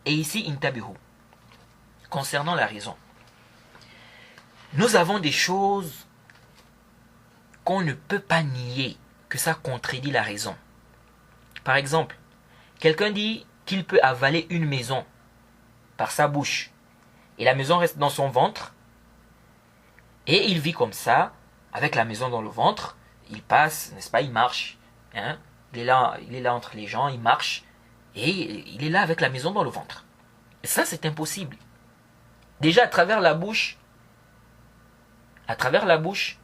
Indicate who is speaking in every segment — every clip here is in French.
Speaker 1: Et ici, intabihu, concernant la raison. Nous avons des choses qu'on ne peut pas nier, que ça contredit la raison. Par exemple, quelqu'un dit qu'il peut avaler une maison par sa bouche, et la maison reste dans son ventre, et il vit comme ça, avec la maison dans le ventre, il passe, n'est-ce pas, il marche, hein? Il est là entre les gens, il marche, et il est là avec la maison dans le ventre. Et ça, c'est impossible. Déjà, à travers la bouche,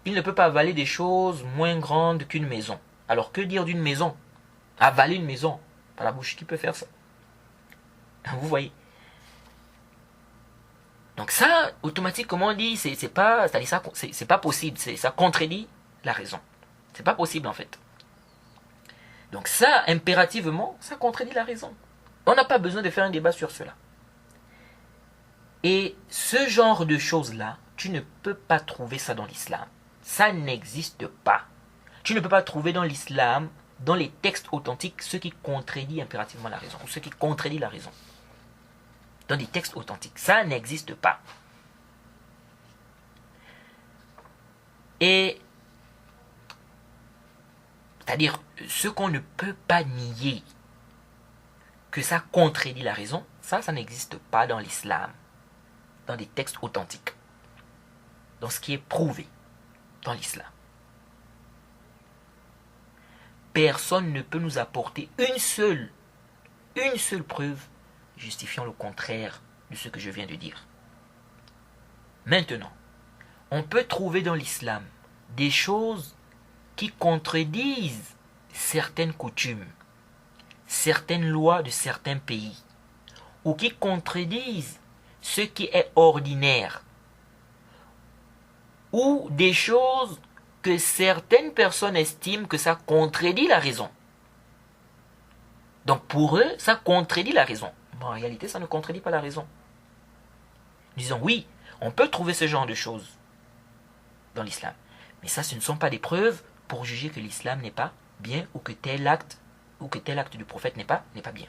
Speaker 1: il ne peut pas avaler des choses moins grandes qu'une maison. Alors, que dire d'une maison? Avaler une maison par la bouche, qui peut faire ça? Vous voyez? Donc ça, automatiquement, on dit, c'est pas possible, ça contredit la raison. C'est pas possible en fait. Donc ça, impérativement, ça contredit la raison. On n'a pas besoin de faire un débat sur cela. Et ce genre de choses-là, tu ne peux pas trouver ça dans l'islam. Ça n'existe pas. Tu ne peux pas trouver dans l'islam, dans les textes authentiques, ce qui contredit impérativement la raison, ou ce qui contredit la raison. Dans des textes authentiques. Ça n'existe pas. Et c'est-à-dire, ce qu'on ne peut pas nier, que ça contredit la raison, ça n'existe pas dans l'islam, dans des textes authentiques, dans ce qui est prouvé dans l'islam. Personne ne peut nous apporter une seule preuve justifiant le contraire de ce que je viens de dire. Maintenant, on peut trouver dans l'islam des choses qui contredisent certaines coutumes, certaines lois de certains pays, ou qui contredisent ce qui est ordinaire, ou des choses que certaines personnes estiment que ça contredit la raison. Donc pour eux, ça contredit la raison. Bon, en réalité, ça ne contredit pas la raison. Disons, oui, on peut trouver ce genre de choses dans l'islam. Mais ça, ce ne sont pas des preuves pour juger que l'islam n'est pas bien ou que tel acte du prophète n'est pas bien.